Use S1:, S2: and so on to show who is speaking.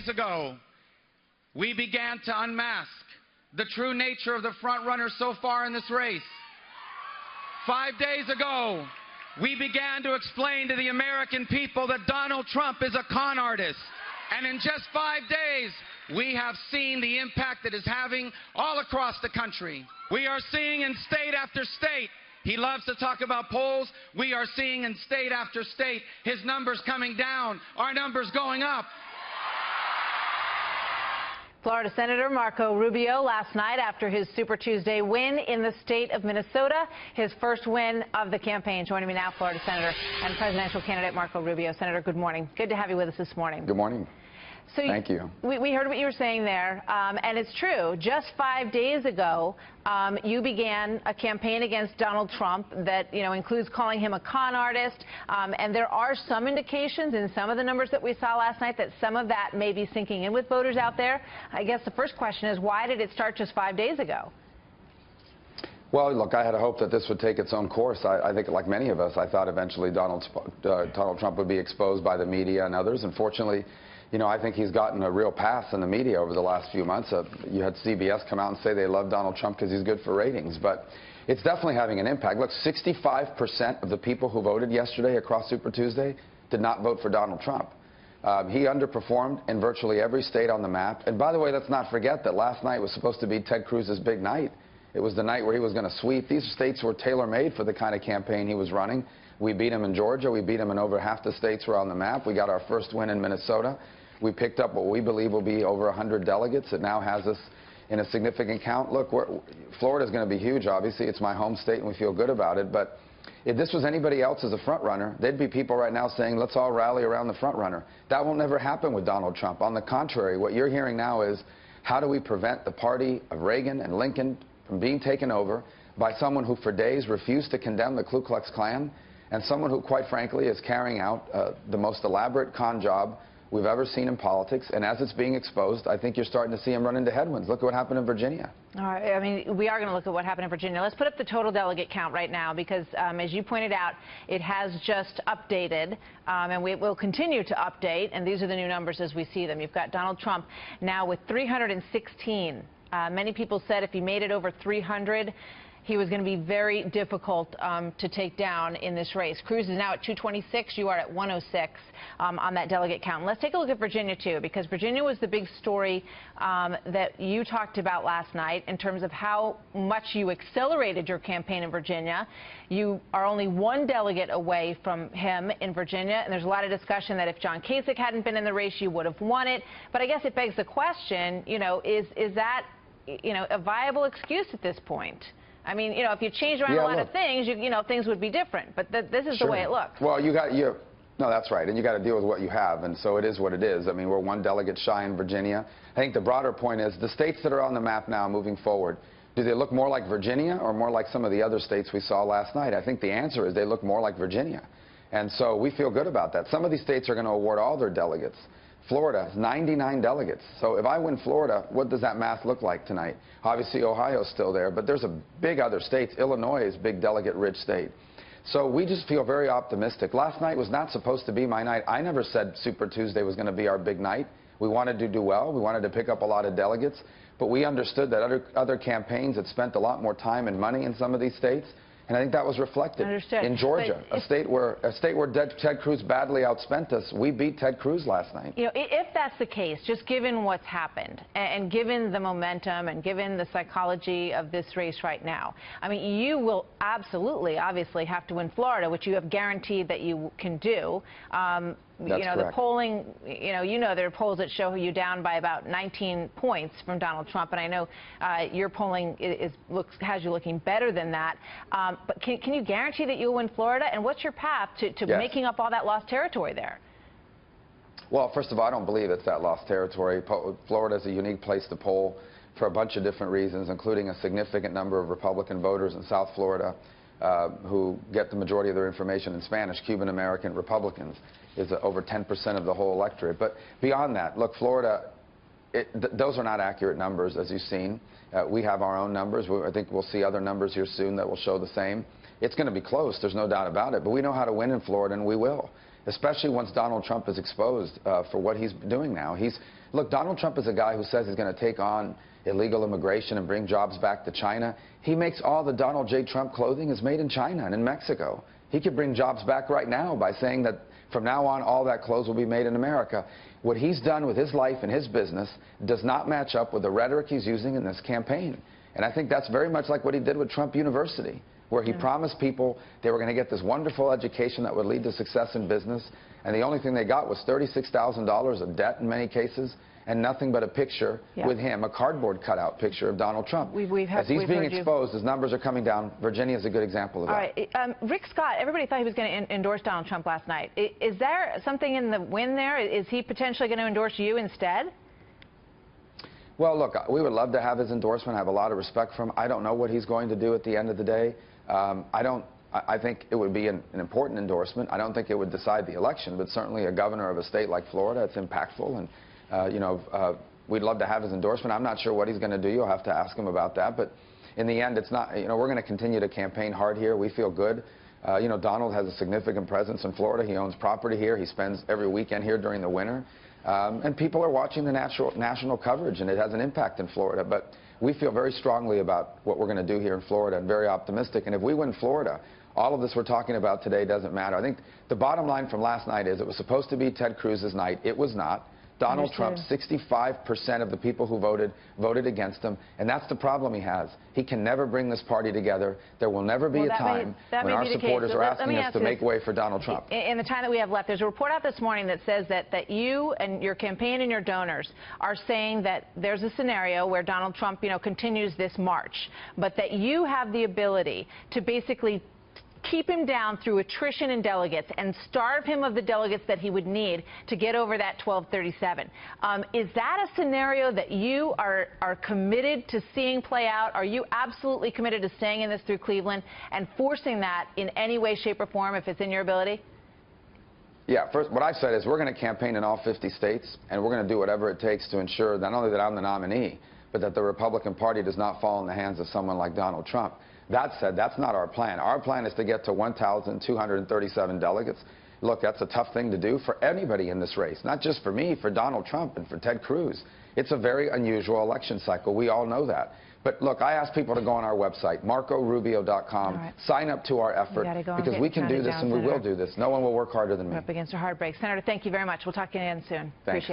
S1: days ago, we began to unmask the true nature of the front runners so far in this race. 5 days ago, we began to explain to the American people that Donald Trump is a con artist. And in just 5 days, we have seen the impact that is having all across the country. We are seeing in state after state, he loves to talk about polls, we are seeing in state after state his numbers coming down, our numbers going up.
S2: Florida Senator Marco Rubio last night after his Super Tuesday win in the state of Minnesota, his first win of the campaign. Joining me now, Florida Senator and presidential candidate Marco Rubio. Senator, good morning. Good to have you with us this morning.
S3: Good morning.
S2: So
S3: thank you.
S2: We heard what you were saying there, and it's true. Just 5 days ago, you began a campaign against Donald Trump that, includes calling him a con artist, and there are some indications in some of the numbers that we saw last night that some of that may be sinking in with voters out there. I guess the first question is, why did it start just 5 days ago?
S3: Well, look, I had a hope that this would take its own course. I think, like many of us, I thought eventually Donald Trump would be exposed by the media and others. Unfortunately, I think he's gotten a real pass in the media over the last few months. You had CBS come out and say they love Donald Trump because he's good for ratings. But it's definitely having an impact. Look, 65% of the people who voted yesterday across Super Tuesday did not vote for Donald Trump. He underperformed in virtually every state on the map. And by the way, let's not forget that last night was supposed to be Ted Cruz's big night. It was the night where he was going to sweep. These states were tailor-made for the kind of campaign he was running. We beat him in Georgia. We beat him in over half the states were on the map. We got our first win in Minnesota. We picked up what we believe will be over 100 delegates. It now has us in a significant count. Look, Florida's going to be huge, obviously. It's my home state, and we feel good about it. But if this was anybody else as a front runner, there'd be people right now saying, let's all rally around the front runner. That will never happen with Donald Trump. On the contrary, what you're hearing now is, how do we prevent the party of Reagan and Lincoln from being taken over by someone who for days refused to condemn the Ku Klux Klan, and someone who, quite frankly, is carrying out the most elaborate con job we've ever seen in politics. And as it's being exposed, I think you're starting to see him run into headwinds. Look at what happened in Virginia.
S2: All right. I mean, we are going to look at what happened in Virginia. Let's put up the total delegate count right now because, as you pointed out, it has just updated, and we will continue to update. And these are the new numbers as we see them. You've got Donald Trump now with 316. Many people said if he made it over 300, he was going to be very difficult to take down in this race. Cruz is now at 226. You are at 106 on that delegate count. And let's take a look at Virginia, too, because Virginia was the big story that you talked about last night in terms of how much you accelerated your campaign in Virginia. You are only one delegate away from him in Virginia, and there's a lot of discussion that if John Kasich hadn't been in the race, you would have won it. But I guess it begs the question, is that, a viable excuse at this point? I mean, if you change around a lot of things, things would be different. But this is the way it looks.
S3: Well, no, that's right. And you got to deal with what you have. And so it is what it is. I mean, we're one delegate shy in Virginia. I think the broader point is the states that are on the map now moving forward, do they look more like Virginia or more like some of the other states we saw last night? I think the answer is they look more like Virginia. And so we feel good about that. Some of these states are going to award all their delegates. Florida has 99 delegates. So if I win Florida, what does that math look like tonight? Obviously, Ohio's still there, but there's a big other states. Illinois is a big delegate-rich state. So we just feel very optimistic. Last night was not supposed to be my night. I never said Super Tuesday was going to be our big night. We wanted to do well. We wanted to pick up a lot of delegates. But we understood that other campaigns had spent a lot more time and money in some of these states. And I think that was reflected.
S2: Understood.
S3: In Georgia, a state where Ted Cruz badly outspent us. We beat Ted Cruz last night.
S2: If that's the case, just given what's happened and given the momentum and given the psychology of this race right now, I mean, you will absolutely, obviously, have to win Florida, which you have guaranteed that you can do.
S3: That's correct.
S2: The polling, there are polls that show you down by about 19 points from Donald Trump, and I know your polling has you looking better than that. But can you guarantee that you'll win Florida? And what's your path to making up all that lost territory there?
S3: Well, first of all, I don't believe it's that lost territory. Florida is a unique place to poll for a bunch of different reasons, including a significant number of Republican voters in South Florida who get the majority of their information in Spanish. Cuban-American Republicans is over 10% of the whole electorate. But beyond that, look, Florida, those are not accurate numbers, as you've seen. We have our own numbers. I think we'll see other numbers here soon that will show the same. It's going to be close. There's no doubt about it. But we know how to win in Florida, and we will. especially once Donald Trump is exposed for what he's doing now. Look, Donald Trump is a guy who says he's going to take on illegal immigration and bring jobs back to China. He makes all the Donald J. Trump clothing is made in China and in Mexico. He could bring jobs back right now by saying that from now on all that clothes will be made in America. What he's done with his life and his business does not match up with the rhetoric he's using in this campaign. And I think that's very much like what he did with Trump University, where he promised people they were going to get this wonderful education that would lead to success in business, and the only thing they got was $36,000 of debt in many cases, and nothing but a picture with him, a cardboard cutout picture of Donald Trump. As he's being exposed, his numbers are coming down. Virginia is a good example of that.
S2: All right. Rick Scott, everybody thought he was going to endorse Donald Trump last night. Is there something in the wind there? Is he potentially going to endorse you instead?
S3: Well, look, we would love to have his endorsement. I have a lot of respect for him. I don't know what he's going to do at the end of the day. I think it would be an important endorsement. I don't think it would decide the election, but certainly a governor of a state like Florida, it's impactful. And we'd love to have his endorsement. I'm not sure what he's going to do. You'll have to ask him about that. But in the end, it's not, we're going to continue to campaign hard here. We feel good. Donald has a significant presence in Florida. He owns property here. He spends every weekend here during the winter. And people are watching the national coverage, and it has an impact in Florida. But we feel very strongly about what we're going to do here in Florida and very optimistic. And if we win Florida, all of this we're talking about today doesn't matter. I think the bottom line from last night is it was supposed to be Ted Cruz's night. It was not. Donald Trump, 65% of the people who voted against him, and that's the problem he has. He can never bring this party together. There will never be a time when our supporters are asking us to make way for Donald Trump.
S2: In the time that we have left, there's a report out this morning that says that you and your campaign and your donors are saying that there's a scenario where Donald Trump, continues this march, but that you have the ability to basically keep him down through attrition in delegates and starve him of the delegates that he would need to get over that 1237. Is that a scenario that you are committed to seeing play out? Are you absolutely committed to staying in this through Cleveland and forcing that in any way, shape, or form if it's in your ability?
S3: Yeah, first, what I've said is we're going to campaign in all 50 states, and we're going to do whatever it takes to ensure not only that I'm the nominee, but that the Republican Party does not fall in the hands of someone like Donald Trump. That said, that's not our plan. Our plan is to get to 1,237 delegates. Look, that's a tough thing to do for anybody in this race, not just for me, for Donald Trump and for Ted Cruz. It's a very unusual election cycle. We all know that. But look, I ask people to go on our website, marcorubio.com, sign up to our effort, because we can do this and we will do this. No one will work harder than me.
S2: We're up against a hard break. Senator, thank you very much. We'll talk again soon.
S3: Thanks.
S2: Appreciate it.